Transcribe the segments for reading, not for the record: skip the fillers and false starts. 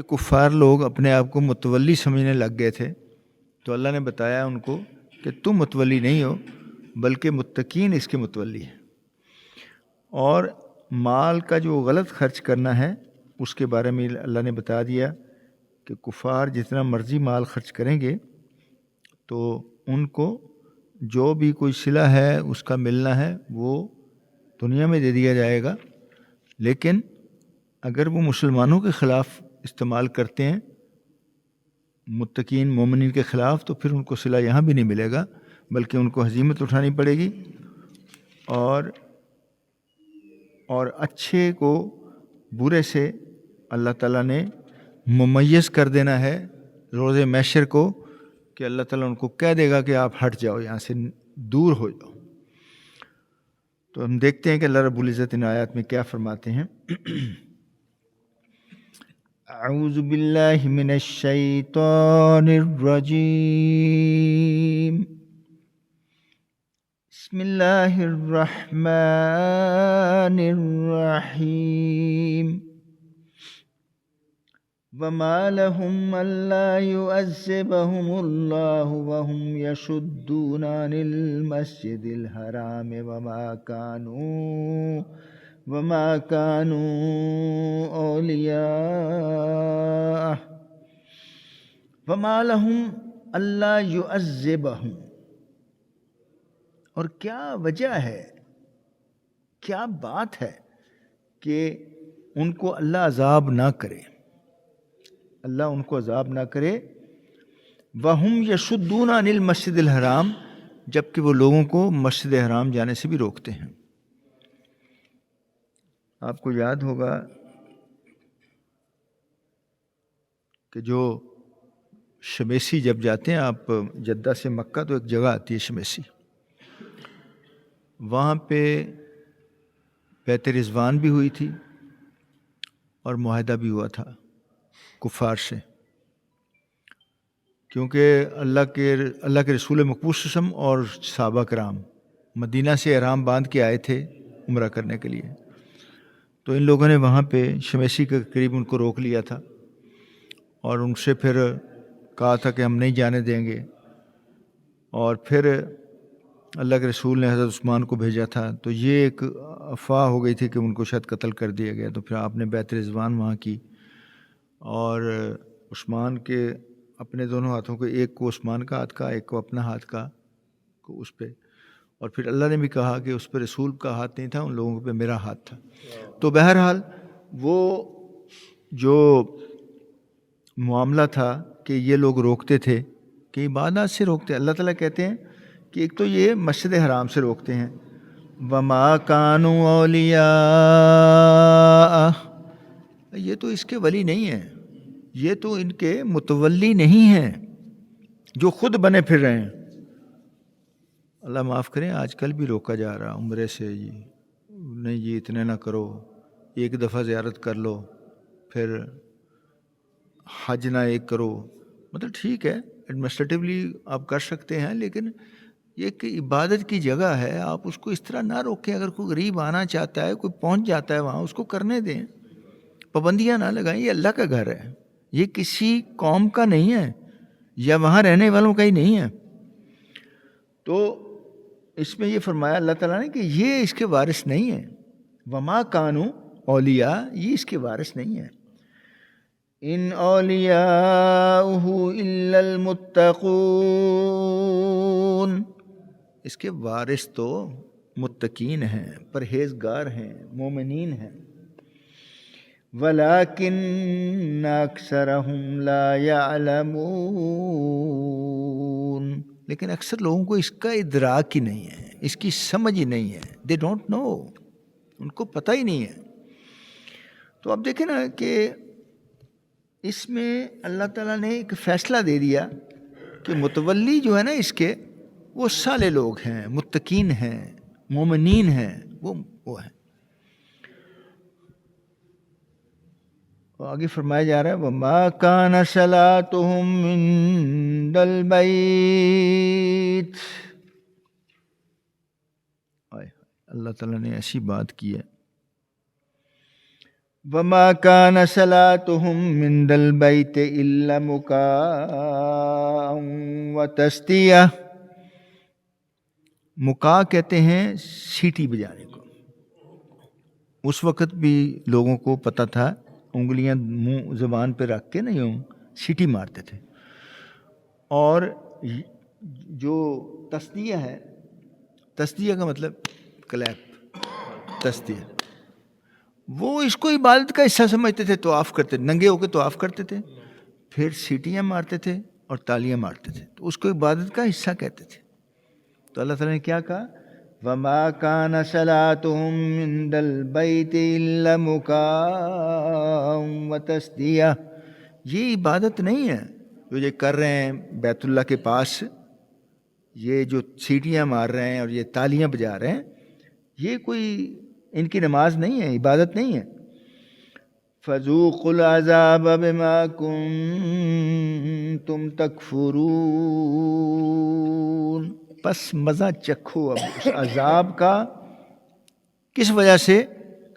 کفار لوگ اپنے آپ کو متولی سمجھنے لگ گئے تھے، تو اللہ نے بتایا ان کو کہ تم متولی نہیں ہو بلکہ متقین اس کے متولی ہیں۔ اور مال کا جو غلط خرچ کرنا ہے اس کے بارے میں اللہ نے بتا دیا کہ کفار جتنا مرضی مال خرچ کریں گے تو ان کو جو بھی کوئی صلہ ہے اس کا ملنا ہے وہ دنیا میں دے دیا جائے گا، لیکن اگر وہ مسلمانوں کے خلاف استعمال کرتے ہیں، متقین مومنین کے خلاف، تو پھر ان کو صلہ یہاں بھی نہیں ملے گا بلکہ ان کو ہزیمت اٹھانی پڑے گی، اور اچھے کو برے سے اللہ تعالیٰ نے ممیز کر دینا ہے روز محشر کو، کہ اللہ تعالیٰ ان کو کہہ دے گا کہ آپ ہٹ جاؤ، یہاں سے دور ہو جاؤ۔ تو ہم دیکھتے ہیں کہ اللہ رب العزت ان آیات میں کیا فرماتے ہیں۔ اعوذ باللہ من الشیطان الرجیم، بسم اللہ الرحمن الرحیم، وما لهم ألا يعذبهم الله وهم يصدون عن المسجد الحرام وما كانوا أولياءه وما لهم ألا يعذبهم، اور کیا وجہ ہے، کیا بات ہے کہ ان کو اللہ عذاب نہ کرے، اللہ ان کو عذاب نہ کرے۔ وَهُمْ يَصُدُّونَ عَنِ الْمَسْجِدِ الْحَرَامِ، جبکہ وہ لوگوں کو مسجد حرام جانے سے بھی روکتے ہیں۔ آپ کو یاد ہوگا کہ جو شمیسی جب جاتے ہیں آپ جدہ سے مکہ، تو ایک جگہ آتی ہے شمیسی، وہاں پہ بیعت رضوان بھی ہوئی تھی اور معاہدہ بھی ہوا تھا کفار سے، کیونکہ اللہ کے رسول مقبول صلی اللہ علیہ وسلم اور صحابہ کرام مدینہ سے احرام باندھ کے آئے تھے عمرہ کرنے کے لیے، تو ان لوگوں نے وہاں پہ شمیسی کے قریب ان کو روک لیا تھا اور ان سے پھر کہا تھا کہ ہم نہیں جانے دیں گے، اور پھر اللہ کے رسول نے حضرت عثمان کو بھیجا تھا، تو یہ ایک افواہ ہو گئی تھی کہ ان کو شاید قتل کر دیا گیا، تو پھر آپ نے بیعت رضوان وہاں کی، اور عثمان کے اپنے دونوں ہاتھوں کو، ایک کو عثمان کا ہاتھ کا، ایک کو اپنا ہاتھ کا کو اس پہ، اور پھر اللہ نے بھی کہا کہ اس پہ رسول کا ہاتھ نہیں تھا، ان لوگوں پہ میرا ہاتھ تھا۔ تو بہرحال وہ جو معاملہ تھا کہ یہ لوگ روکتے تھے کہ عبادات سے روکتے، اللہ تعالیٰ کہتے ہیں کہ ایک تو یہ مسجد حرام سے روکتے ہیں، وَمَا كَانُوا أَوْلِيَاءَ، یہ تو اس کے ولی نہیں ہیں، یہ تو ان کے متولی نہیں ہیں جو خود بنے پھر رہے ہیں۔ اللہ معاف کریں، آج کل بھی روکا جا رہا عمرے سے، جی نہیں جی اتنے نہ کرو، ایک دفعہ زیارت کر لو، پھر حج نہ ایک کرو، مطلب ٹھیک ہے ایڈمنسٹریٹیولی آپ کر سکتے ہیں، لیکن یہ ایک عبادت کی جگہ ہے، آپ اس کو اس طرح نہ روکیں۔ اگر کوئی غریب آنا چاہتا ہے، کوئی پہنچ جاتا ہے وہاں، اس کو کرنے دیں، پابندیاں نہ لگائیں۔ یہ اللہ کا گھر ہے، یہ کسی قوم کا نہیں ہے یا وہاں رہنے والوں کا ہی نہیں ہے۔ تو اس میں یہ فرمایا اللہ تعالیٰ نے کہ یہ اس کے وارث نہیں ہے، وما کانوا اولیاء، یہ اس کے وارث نہیں ہے۔ ان اولیاؤہ الا المتقون، اس کے وارث تو متقین ہیں، پرہیزگار ہیں، مومنین ہیں۔ وَلَٰكِنَّ أَكْثَرَهُمْ لَا يَعْلَمُونَ، لیکن اکثر لوگوں کو اس کا ادراک ہی نہیں ہے، اس کی سمجھ ہی نہیں ہے، they don't know، ان کو پتہ ہی نہیں ہے۔ تو اب دیکھیں نا کہ اس میں اللہ تعالیٰ نے ایک فیصلہ دے دیا کہ متولی جو ہے نا اس کے، وہ صالح لوگ ہیں، متقین ہیں، مومنین ہیں، وہ ہیں۔ آگے فرمایا جا رہا ہے وَمَا كَانَ صَلَاتُهُمْ عِندَ الْبَيْتِ، اللہ تعالیٰ نے ایسی بات کی ہے وما كان صلاتهم عند البيت الا مكاء وتصدیہ. مکا کہتے ہیں سیٹی بجانے کو. اس وقت بھی لوگوں کو پتہ تھا، انگلیاں منہ زبان پہ رکھ کے نہیں ہوں سیٹی مارتے تھے. اور جو تصدیہ ہے، تصدیہ کا مطلب کلیپ، تصدیہ، وہ اس کو عبادت کا حصہ سمجھتے تھے. طواف کرتے، ننگے ہو کے طواف کرتے تھے، پھر سیٹیاں مارتے تھے اور تالیاں مارتے تھے، تو اس کو عبادت کا حصہ کہتے تھے. تو اللہ تعالیٰ نے کیا کہا؟ وَمَا كَانَ صَلَاتُهُمْ عِندَ الْبَيْتِ إِلَّا مُكَاءً وَتَصْدِيَةً. یہ عبادت نہیں ہے جو یہ کر رہے ہیں بیت اللہ کے پاس، یہ جو سیٹیاں مار رہے ہیں اور یہ تالیاں بجا رہے ہیں، یہ کوئی ان کی نماز نہیں ہے، عبادت نہیں ہے. فَذُوقُوا الْعَذَابَ بِمَا كُنتُمْ تَكْفُرُونَ. پس مزہ چکھو اب اس عذاب کا. کس وجہ سے؟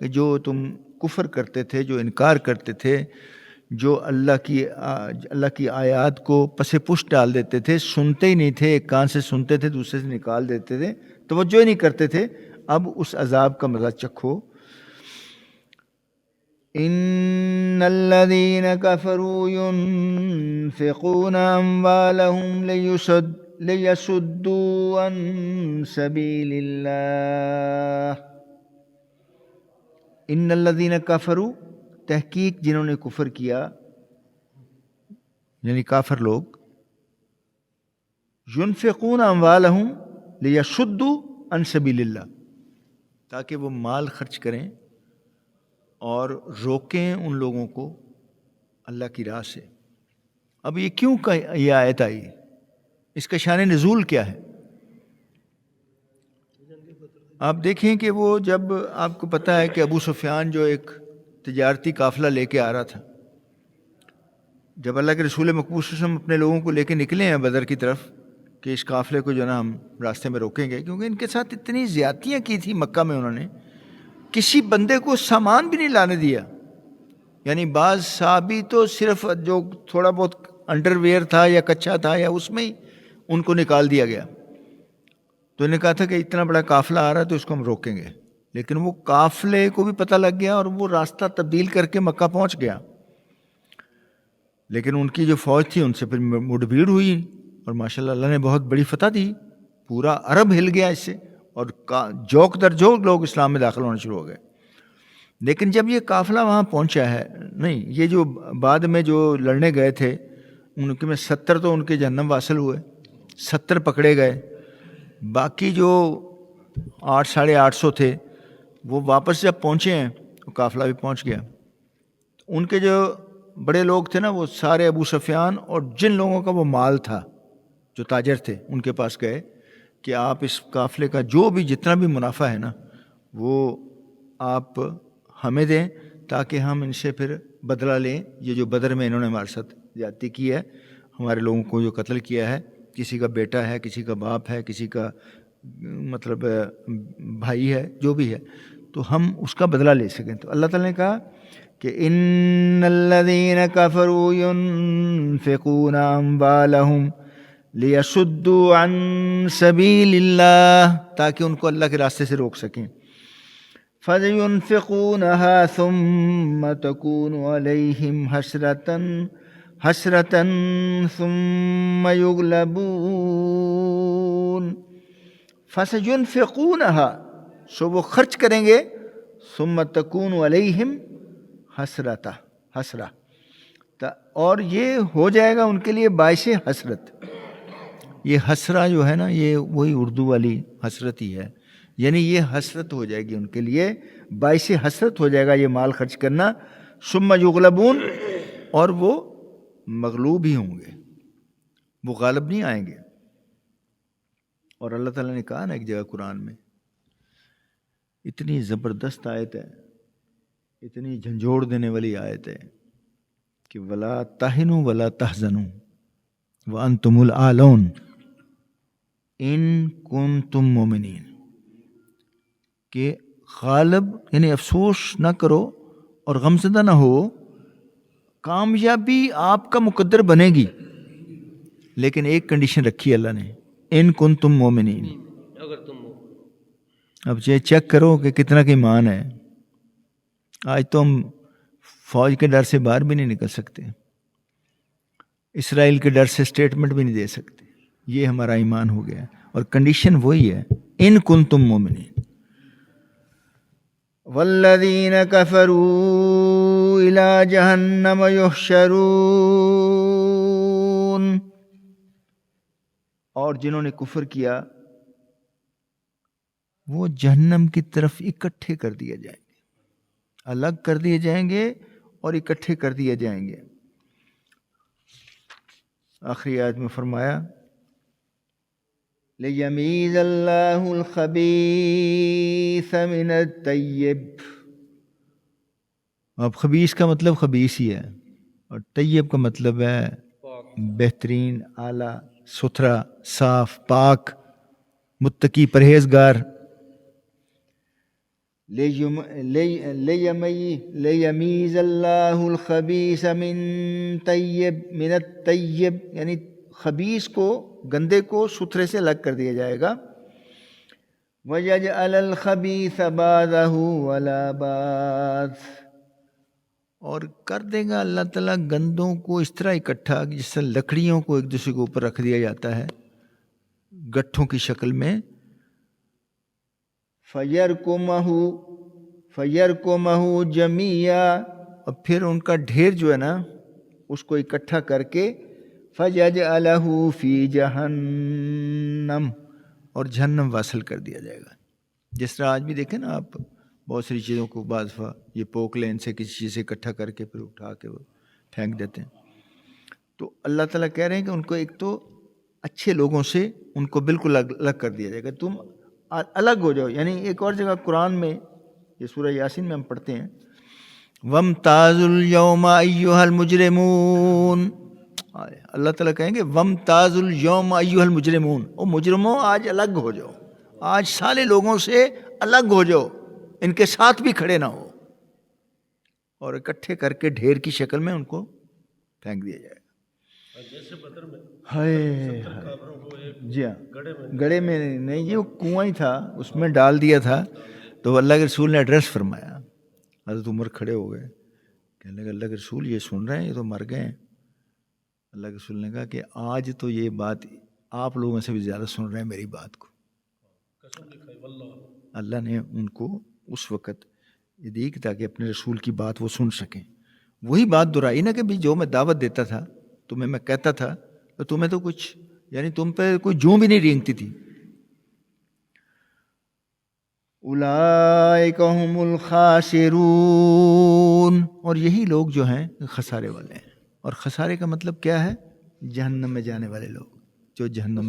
کہ جو تم کفر کرتے تھے، جو انکار کرتے تھے، جو اللہ کی آیات کو پس پشت ڈال دیتے تھے، سنتے ہی نہیں تھے، ایک کان سے سنتے تھے دوسرے سے نکال دیتے تھے، توجہ ہی نہیں کرتے تھے. اب اس عذاب کا مزہ چکھو. ان الذين كفروا ينفقون اموالهم ليصدوا عن سبيل الله. ان الذين كفروا، تحقیق جنہوں نے کفر کیا، یعنی کافر لوگ، ينفقون اموالهم ليصدوا عن سبيل الله، تاکہ وہ مال خرچ کریں اور روکیں ان لوگوں کو اللہ کی راہ سے. اب یہ کیوں یہ آیت آئی؟ اس کا شان نزول کیا ہے؟ آپ دیکھیں کہ وہ جب آپ کو پتہ ہے کہ ابو سفیان جو ایک تجارتی قافلہ لے کے آ رہا تھا، جب اللہ کے رسول مقبول صلی اللہ علیہ وسلم اپنے لوگوں کو لے کے نکلے ہیں بدر کی طرف کہ اس قافلے کو جو ہے نا ہم راستے میں روکیں گے، کیونکہ ان کے ساتھ اتنی زیادتیاں کی تھی مکہ میں، انہوں نے کسی بندے کو سامان بھی نہیں لانے دیا. یعنی بعض صحابی تو صرف جو تھوڑا بہت انڈر ویئر تھا یا کچا تھا یا اس میں ہی ان کو نکال دیا گیا. تو انہوں نے کہا تھا کہ اتنا بڑا قافلہ آ رہا ہے تو اس کو ہم روکیں گے، لیکن وہ قافلے کو بھی پتہ لگ گیا اور وہ راستہ تبدیل کر کے مکہ پہنچ گیا. لیکن ان کی جو فوج تھی ان سے پھر مڑ بھیڑ ہوئی اور ماشاءاللہ اللہ نے بہت بڑی فتح دی. پورا عرب ہل گیا اس سے، اور جوک در جوک لوگ اسلام میں داخل ہونے شروع ہو گئے. لیکن جب یہ قافلہ وہاں پہنچا ہے، نہیں، یہ جو بعد میں جو لڑنے گئے تھے ان کے میں 70 تو ان کے جہنم واصل ہوئے، 70 پکڑے گئے، باقی جو 800-850 تھے وہ واپس جب پہنچے ہیں تو قافلہ بھی پہنچ گیا. ان کے جو بڑے لوگ تھے نا وہ سارے ابو سفیان اور جن لوگوں کا وہ مال تھا جو تاجر تھے ان کے پاس گئے کہ آپ اس قافلے کا جو بھی جتنا بھی منافع ہے نا وہ آپ ہمیں دیں تاکہ ہم ان سے پھر بدلہ لیں. یہ جو بدر میں انہوں نے ہمارے ساتھ زیادتی کی ہے، ہمارے لوگوں کو جو قتل کیا ہے، کسی کا بیٹا ہے، کسی کا باپ ہے، کسی کا مطلب بھائی ہے، جو بھی ہے، تو ہم اس کا بدلہ لے سکیں. تو اللہ تعالیٰ نے کہا کہ ان الذین کفروا ينفقون اموالهم لیصدوا عن سبیل اللہ، تاکہ ان کو اللہ کے راستے سے روک سکیں. فَيُنْفِقُونَهَا ثُمَّ تَكُونُ عَلَيْهِمْ حَسْرَةً ثُمَّ يُغْلَبُونَ. فَسَيُنْفِقُونَهَا، سو وہ خرچ کریں گے، ثُمَّ تَكُونُ عَلَيْهِمْ حسرہ، اور یہ ہو جائے گا ان کے لیے باعث حسرت. یہ حسرہ جو ہے نا یہ وہی اردو والی حسرت ہی ہے، یعنی یہ حسرت ہو جائے گی ان کے لیے، باعث حسرت ہو جائے گا یہ مال خرچ کرنا. ثم یغلبون، اور وہ مغلوب ہی ہوں گے، وہ غالب نہیں آئیں گے. اور اللہ تعالیٰ نے کہا نا ایک جگہ قرآن میں، اتنی زبردست آیت ہے، اتنی جھنجھوڑ دینے والی آیت ہے کہ ولا تہنوا ولا تحزنوا وانتم الاعلون ان کنتم مومنین، کہ غالب یعنی افسوس نہ کرو اور غمزدہ نہ ہو. کامیابی آپ کا مقدر بنے گی، لیکن ایک کنڈیشن رکھی اللہ نے، ان کنتم مومنین. اگر تم اب یہ چیک کرو کہ کتنا کا ایمان ہے. آج تو ہم فوج کے ڈر سے باہر بھی نہیں نکل سکتے، اسرائیل کے ڈر سے اسٹیٹمنٹ بھی نہیں دے سکتے. یہ ہمارا ایمان ہو گیا، اور کنڈیشن وہی ہے، ان کنتم مومنین. والذین کفروا الی جہنم یحشرون. اور جنہوں نے کفر کیا وہ جہنم کی طرف اکٹھے کر دیے جائیں گے، الگ کر دیے جائیں گے اور اکٹھے کر دیے جائیں گے. آخری آیت میں فرمایا لِيَمِيزَ اللَّهُ الْخَبِيثَ مِنَ الطَّيِّبِ. اب خبیث کا مطلب خبیث ہی ہے، اور طیب کا مطلب ہے بہترین، اعلیٰ، ستھرا، صاف، پاک، متقی، پرہیزگار. لِيَمِيزَ اللَّهُ الْخَبِيثَ مِنَ الطَّيِّبِ، یعنی خبیث کو، گندے کو ستھرے سے الگ کر دیا جائے گا. وَيَجْعَلَ الْخَبِيثَ بَعْضَهُ عَلَى بَعْضٍ. اور کر دے گا اللہ تعالیٰ گندوں کو اس طرح اکٹھا جس سے لکڑیوں کو ایک دوسرے کے اوپر رکھ دیا جاتا ہے گٹھوں کی شکل میں. فَيَرْكُمَهُ جَمِيعًا. اور پھر ان کا ڈھیر جو ہے نا اس کو اکٹھا کر کے فَيَجْعَلَهُ فِي جَهَنَّمَ، اور جہنم واصل کر دیا جائے گا. جس طرح آج بھی دیکھیں نا آپ بہت ساری چیزوں کو بعض دفعہ یہ پوک لین سے کسی چیز سے اکٹھا کر کے پھر اٹھا کے وہ پھینک دیتے ہیں. تو اللہ تعالیٰ کہہ رہے ہیں کہ ان کو ایک تو اچھے لوگوں سے ان کو بالکل الگ کر دیا جائے گا، تم الگ ہو جاؤ. یعنی ایک اور جگہ قرآن میں، یہ سورہ یاسین میں ہم پڑھتے ہیں وَامْتَازُوا الْيَوْمَ أَيُّهَا الْمُجْرِمُونَ. اللہ تعالیٰ کہیں گے وَامْتَازُوا الْيَوْمَ أَيُّهَا الْمُجْرِمُونَ، او مجرموں آج الگ ہو جاؤ، آج سارے لوگوں سے الگ ہو جاؤ، ان کے ساتھ بھی کھڑے نہ ہو، اور اکٹھے کر کے ڈھیر کی شکل میں ان کو پھینک دیا جائے گا. جیسے بدر میں ہائے کافروں کو ایک جی ہاں، گڑھے میں گڑھے میں نہیں، یہ وہ کنواں ہی تھا، اس میں ڈال دیا تھا. تو اللہ کے رسول نے ایڈریس فرمایا، حضرت عمر کھڑے ہو گئے، کہنے لگے اللہ کے رسول یہ سن رہے ہیں، یہ تو مر گئے ہیں. اللہ کے رسول نے کہا کہ آج تو یہ بات آپ لوگوں سے بھی زیادہ سن رہے ہیں میری بات کو. قسم دکھائی واللہ. اللہ نے ان کو اس وقت یہ دی کہ تاکہ اپنے رسول کی بات وہ سن سکیں. وہی بات دہرائی نا کہ بھی جو میں دعوت دیتا تھا تمہیں، میں کہتا تھا تو تمہیں تو کچھ، یعنی تم پہ کوئی جوں بھی نہیں رینگتی تھی. اولئک هم الخاسرون. اور یہی لوگ جو ہیں خسارے والے ہیں. اور خسارے کا مطلب کیا ہے؟ جہنم میں جانے والے لوگ، جو جہنم